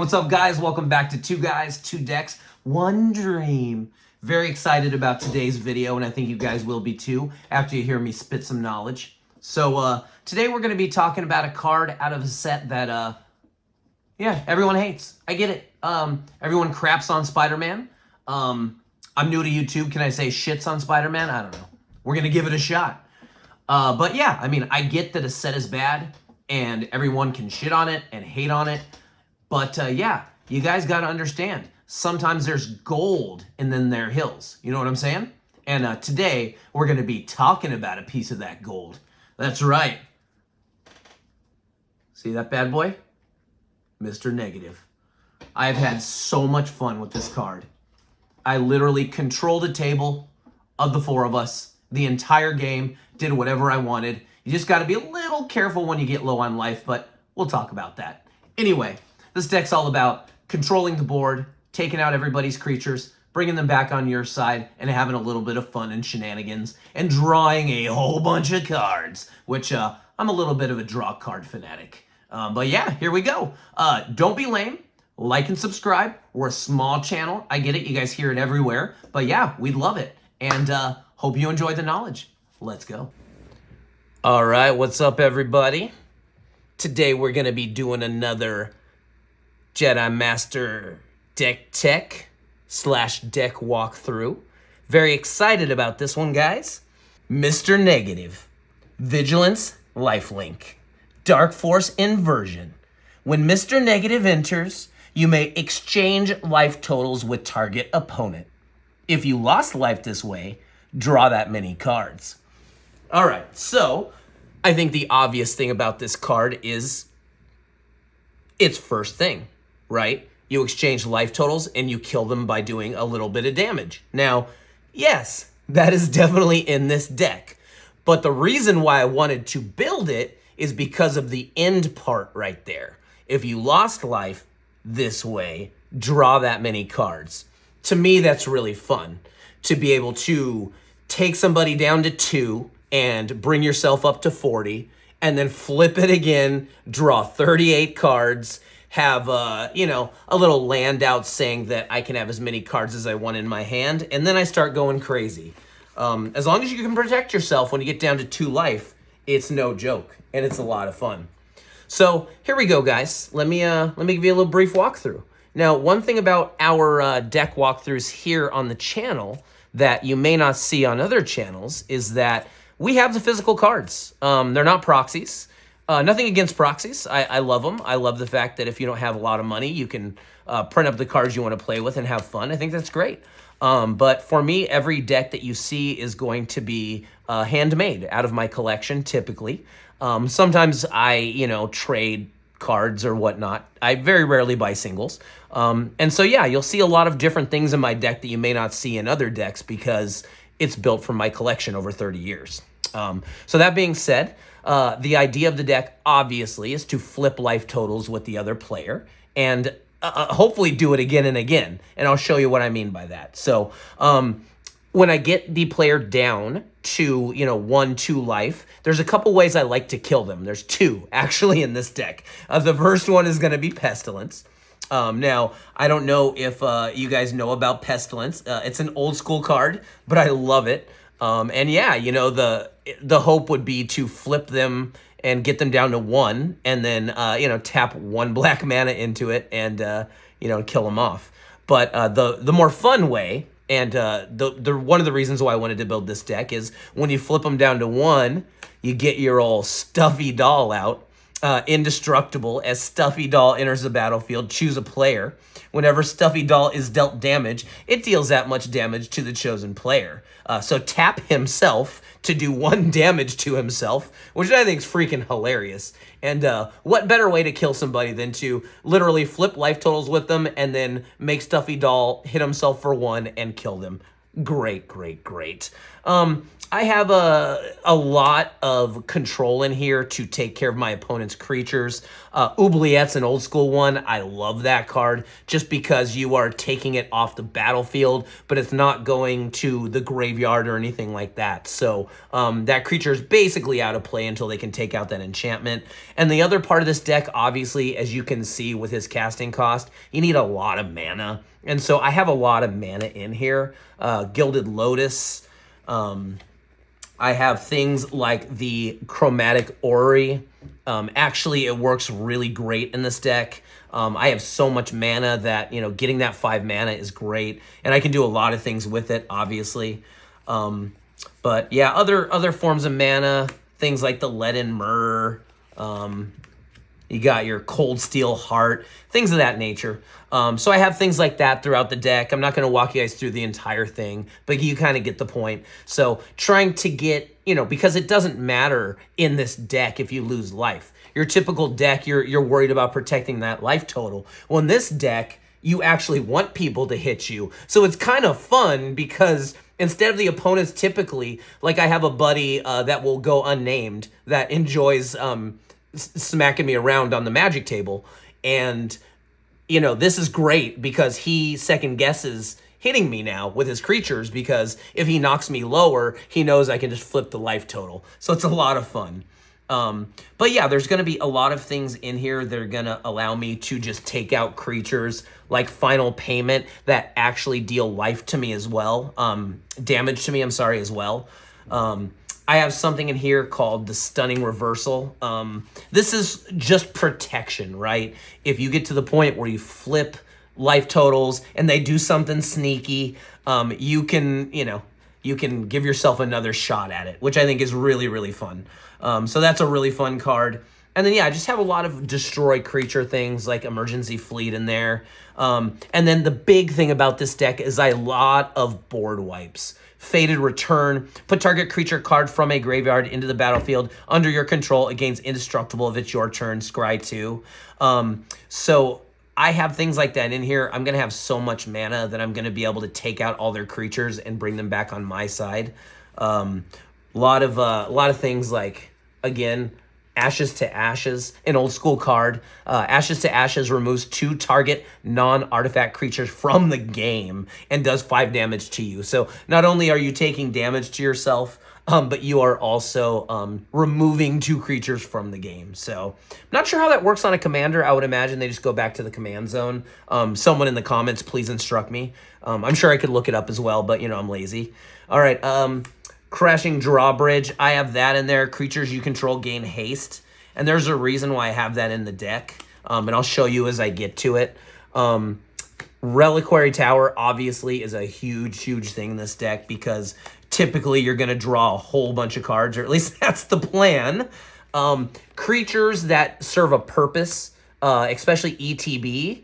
what's up, guys? Welcome back to Two Guys, Two Decks, One Dream. Very excited about today's video, and I think you guys will be too after you hear me spit some knowledge. So today we're going to be talking about a card out of a set that, yeah, everyone hates. I get it. Everyone craps on Spider-Man. I'm new to YouTube. Can I say shits on Spider-Man? I don't know. We're going to give it a shot. But yeah, I mean, I get that a set is bad, and everyone can shit on it and hate on it. But yeah, you guys got to understand, sometimes there's gold and then there are hills. You know what I'm saying? And today, we're going to be talking about a piece of that gold. That's right. See that bad boy? Mr. Negative. I've had so much fun with this card. I literally controlled a table of the four of us the entire game, did whatever I wanted. You just got to be a little careful when you get low on life, but we'll talk about that. Anyway, this deck's all about controlling the board, taking out everybody's creatures, bringing them back on your side, and having a little bit of fun and shenanigans, and drawing a whole bunch of cards, which I'm a little bit of a draw card fanatic. But yeah, here we go. Don't be lame. Like and subscribe. We're a small channel. I get it. You guys hear it everywhere. But yeah, we'd love it. And hope you enjoy the knowledge. Let's go. All right, what's up, everybody? Today we're going to be doing another Jedi Master deck tech / deck walkthrough. Very excited about this one, guys. Mr. Negative, Vigilance Lifelink, Dark Force Inversion. When Mr. Negative enters, you may exchange life totals with target opponent. If you lost life this way, draw that many cards. All right, so I think the obvious thing about this card is its first thing, right? You exchange life totals and you kill them by doing a little bit of damage. Now, yes, that is definitely in this deck. But the reason why I wanted to build it is because of the end part right there. If you lost life this way, draw that many cards. To me, that's really fun. To be able to take somebody down to 2 and bring yourself up to 40, and then flip it again, draw 38 cards, have, you know, a little land out saying that I can have as many cards as I want in my hand, and then I start going crazy. As long as you can protect yourself when you get down to 2 life, it's no joke, and it's a lot of fun. So here we go, guys. Let me give you a little brief walkthrough. Now, one thing about our deck walkthroughs here on the channel that you may not see on other channels is that we have the physical cards. They're not proxies. Nothing against proxies. I love them. I love the fact that if you don't have a lot of money, you can print up the cards you want to play with and have fun. I think that's great. But for me, every deck that you see is going to be handmade out of my collection, typically. Sometimes I, you know, trade cards or whatnot. I very rarely buy singles. And so, yeah, you'll see a lot of different things in my deck that you may not see in other decks because it's built from my collection over 30 years. So that being said, the idea of the deck, obviously, is to flip life totals with the other player and hopefully do it again and again. And I'll show you what I mean by that. So when I get the player down to, you know, 1, 2 life, there's a couple ways I like to kill them. There's 2, actually, in this deck. The first one is going to be Pestilence. Now, I don't know if you guys know about Pestilence. It's an old school card, but I love it. And yeah, you know, the hope would be to flip them and get them down to 1, and then, you know, tap 1 black mana into it and, you know, kill them off. But the more fun way, and the one of the reasons why I wanted to build this deck is when you flip them down to 1, you get your old Stuffy Doll out. Indestructible. As Stuffy Doll enters the battlefield, choose a player. Whenever Stuffy Doll is dealt damage, it deals that much damage to the chosen player. So tap himself to do 1 damage to himself, which I think is freaking hilarious. And what better way to kill somebody than to literally flip life totals with them and then make Stuffy Doll hit himself for 1 and kill them. Great, great, great. I have a lot of control in here to take care of my opponent's creatures. Oubliette's an old school one. I love that card just because you are taking it off the battlefield, but it's not going to the graveyard or anything like that. So that creature is basically out of play until they can take out that enchantment. And the other part of this deck, obviously, as you can see with his casting cost, you need a lot of mana. And so I have a lot of mana in here. Gilded Lotus. I have things like the Chromatic Orrery. Actually, it works really great in this deck. I have so much mana that, getting that 5 mana is great. And I can do a lot of things with it, obviously. But yeah, other forms of mana, things like the Leaden Myrrh. You got your Cold Steel Heart, things of that nature. So I have things like that throughout the deck. I'm not going to walk you guys through the entire thing, but you kind of get the point. So trying to get, because it doesn't matter in this deck if you lose life. Your typical deck, you're worried about protecting that life total. Well, in this deck, you actually want people to hit you. So it's kind of fun because instead of the opponents typically, like I have a buddy that will go unnamed that enjoys smacking me around on the magic table. And, this is great because he second guesses hitting me now with his creatures because if he knocks me lower, he knows I can just flip the life total. So it's a lot of fun. But yeah, there's going to be a lot of things in here that are going to allow me to just take out creatures like Final Payment that actually deal life to me as well. Damage to me, as well. I have something in here called the Stunning Reversal. This is just protection, right? If you get to the point where you flip life totals and they do something sneaky, you can give yourself another shot at it, which I think is really, really fun. So that's a really fun card. And then, I just have a lot of destroy creature things like Emergency Fleet in there. And then the big thing about this deck is a lot of board wipes. Fated Return. Put target creature card from a graveyard into the battlefield under your control. It gains indestructible if it's your turn. Scry 2. So I have things like that in here. I'm going to have so much mana that I'm going to be able to take out all their creatures and bring them back on my side. A lot of things like, again, Ashes to Ashes, an old school card. Ashes to Ashes removes 2 target non-artifact creatures from the game and does 5 damage to you. So not only are you taking damage to yourself, but you are also removing 2 creatures from the game. So not sure how that works on a commander. I would imagine they just go back to the command zone. Someone in the comments, please instruct me. I'm sure I could look it up as well, but I'm lazy. All right. Crashing Drawbridge, I have that in there. Creatures you control gain haste. And there's a reason why I have that in the deck. And I'll show you as I get to it. Reliquary Tower, obviously, is a huge, huge thing in this deck because typically you're going to draw a whole bunch of cards, or at least that's the plan. Creatures that serve a purpose, especially ETB.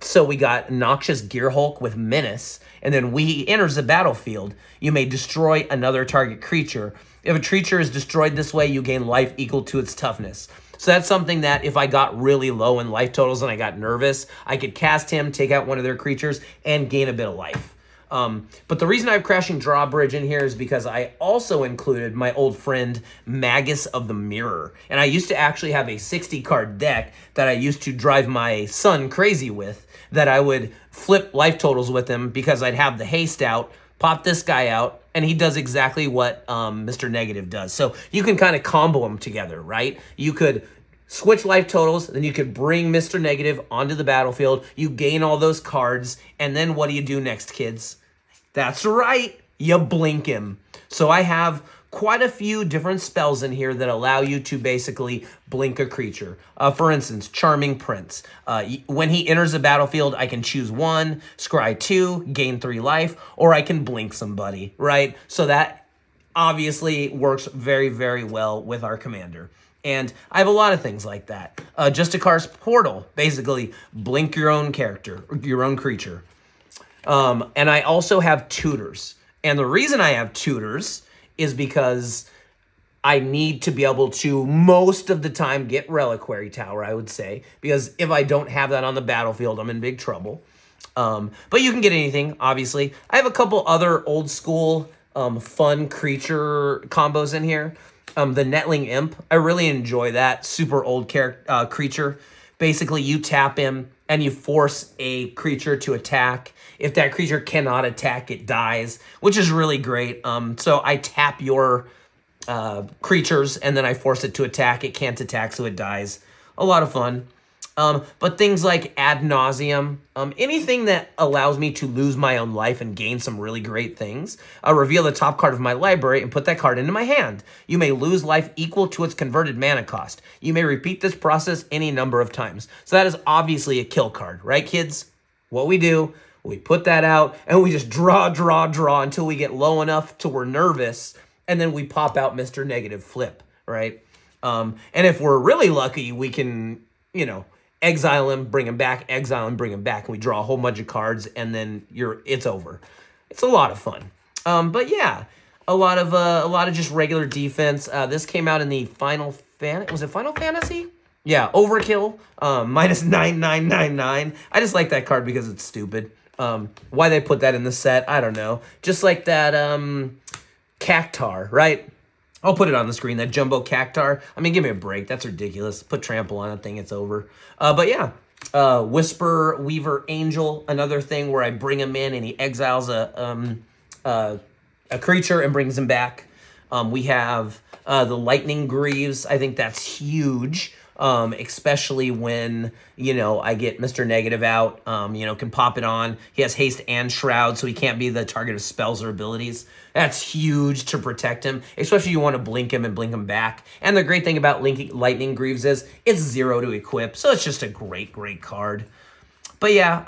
So we got Noxious Gearhulk with Menace. And then when he enters the battlefield, you may destroy another target creature. If a creature is destroyed this way, you gain life equal to its toughness. So that's something that if I got really low in life totals and I got nervous, I could cast him, take out one of their creatures, and gain a bit of life. But the reason I have Crashing Drawbridge in here is because I also included my old friend Magus of the Mirror. And I used to actually have a 60-card deck that I used to drive my son crazy with, that I would flip life totals with him because I'd have the haste out, pop this guy out, and he does exactly what Mr. Negative does. So you can kind of combo them together, right? You could switch life totals, then you could bring Mr. Negative onto the battlefield, you gain all those cards, and then what do you do next, kids? That's right, you blink him. So I have quite a few different spells in here that allow you to basically blink a creature. For instance, Charming Prince. When he enters the battlefield, I can choose 1, scry 2, gain 3 life, or I can blink somebody, right? So that obviously works very, very well with our commander. And I have a lot of things like that. Justicar's Portal, basically blink your own character, your own creature. And I also have tutors. And the reason I have tutors is because I need to be able to most of the time get Reliquary Tower, I would say, because if I don't have that on the battlefield, I'm in big trouble. But you can get anything, obviously. I have a couple other old school fun creature combos in here. The Netling Imp, I really enjoy that. Super old creature. Basically, you tap him and you force a creature to attack. If that creature cannot attack, it dies, which is really great. So I tap your creatures and then I force it to attack. It can't attack, so it dies. A lot of fun. But things like ad nauseum, anything that allows me to lose my own life and gain some really great things. I'll reveal the top card of my library and put that card into my hand. You may lose life equal to its converted mana cost. You may repeat this process any number of times. So that is obviously a kill card, right, kids? What we do, we put that out and we just draw until we get low enough till we're nervous, and then we pop out Mr. Negative flip, right? And if we're really lucky, we can, exile him, bring him back, exile him, bring him back, and we draw a whole bunch of cards, and then it's over. It's a lot of fun. But yeah, a lot of just regular defense. This came out in the Final Fantasy? Yeah, Overkill, -9999. I just like that card because it's stupid. Why they put that in the set, I don't know. Just like that Cactar, right? I'll put it on the screen, that Jumbo Cactar. I mean, give me a break. That's ridiculous. Put Trample on a thing, it's over. But yeah, Whisper Weaver Angel, another thing where I bring him in and he exiles a creature and brings him back. We have the Lightning Greaves. I think that's huge, especially when, I get Mr. Negative out, can pop it on. He has haste and shroud, so he can't be the target of spells or abilities. That's huge to protect him, especially if you want to blink him and blink him back. And the great thing about Lightning Greaves is it's 0 to equip, so it's just a great card. But yeah,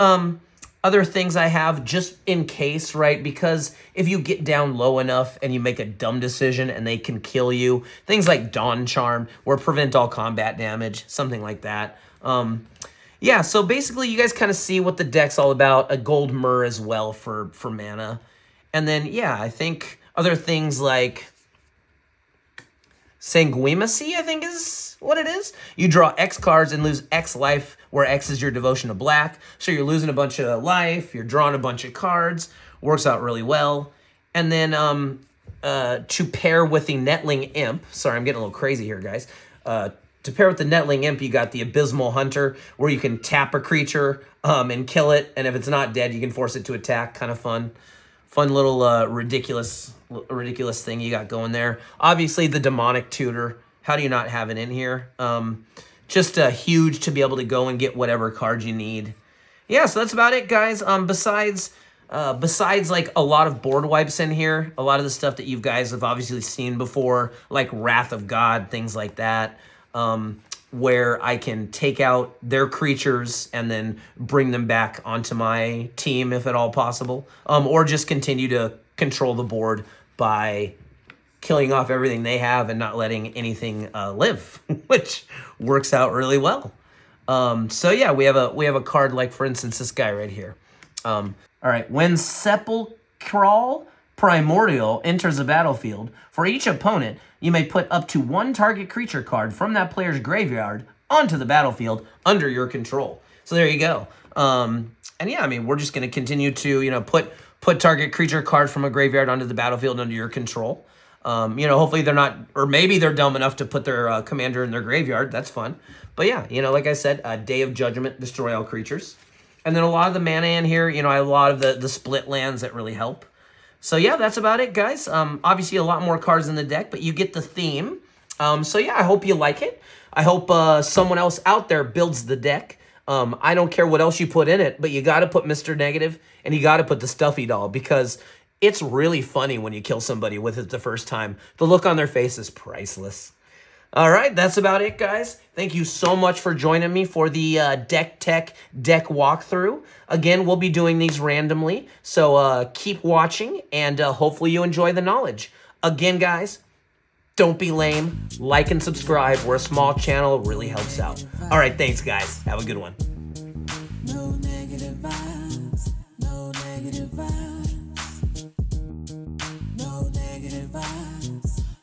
other things I have just in case, right? Because if you get down low enough and you make a dumb decision and they can kill you, things like Dawn Charm or prevent all combat damage, something like that. Yeah, so basically you guys kind of see what the deck's all about. A gold Myrrh as well for mana. And then, yeah, I think other things like Sanguimacy, I think is what it is. You draw X cards and lose X life, where X is your devotion to black. So you're losing a bunch of life, you're drawing a bunch of cards. Works out really well. And then to pair with the Netling Imp, sorry, I'm getting a little crazy here, guys. To pair with the Netling Imp, you got the Abysmal Hunter, where you can tap a creature and kill it. And if it's not dead, you can force it to attack. Kind of fun. Fun little ridiculous thing you got going there. Obviously, the Demonic Tutor. How do you not have it in here? Just huge to be able to go and get whatever card you need. Yeah, so that's about it, guys. Besides like a lot of board wipes in here, a lot of the stuff that you guys have obviously seen before, like Wrath of God, things like that, where I can take out their creatures and then bring them back onto my team if at all possible, or just continue to control the board by killing off everything they have and not letting anything live, which works out really well. So yeah, we have a card like, for instance, this guy right here. All right, when Sepulchral Primordial enters the battlefield, for each opponent, you may put up to one target creature card from that player's graveyard onto the battlefield under your control. So there you go. And yeah, I mean, we're just going to continue to, put target creature cards from a graveyard onto the battlefield under your control. Hopefully they're not, or maybe they're dumb enough to put their commander in their graveyard. That's fun. But yeah, like I said, Day of Judgment, destroy all creatures. And then a lot of the mana in here, I have a lot of the split lands that really help. So yeah, that's about it, guys. Obviously, a lot more cards in the deck, but you get the theme. So yeah, I hope you like it. I hope someone else out there builds the deck. I don't care what else you put in it, but you got to put Mr. Negative and you got to put the Stuffy Doll, because it's really funny when you kill somebody with it the first time. The look on their face is priceless. All right, that's about it, guys. Thank you so much for joining me for the Deck Tech deck walkthrough. Again, we'll be doing these randomly, so keep watching, and hopefully you enjoy the knowledge. Again, guys, don't be lame. Like and subscribe. We're a small channel. It really helps out. All right, thanks, guys. Have a good one. No negative vibes. No negative vibes. No negative vibes.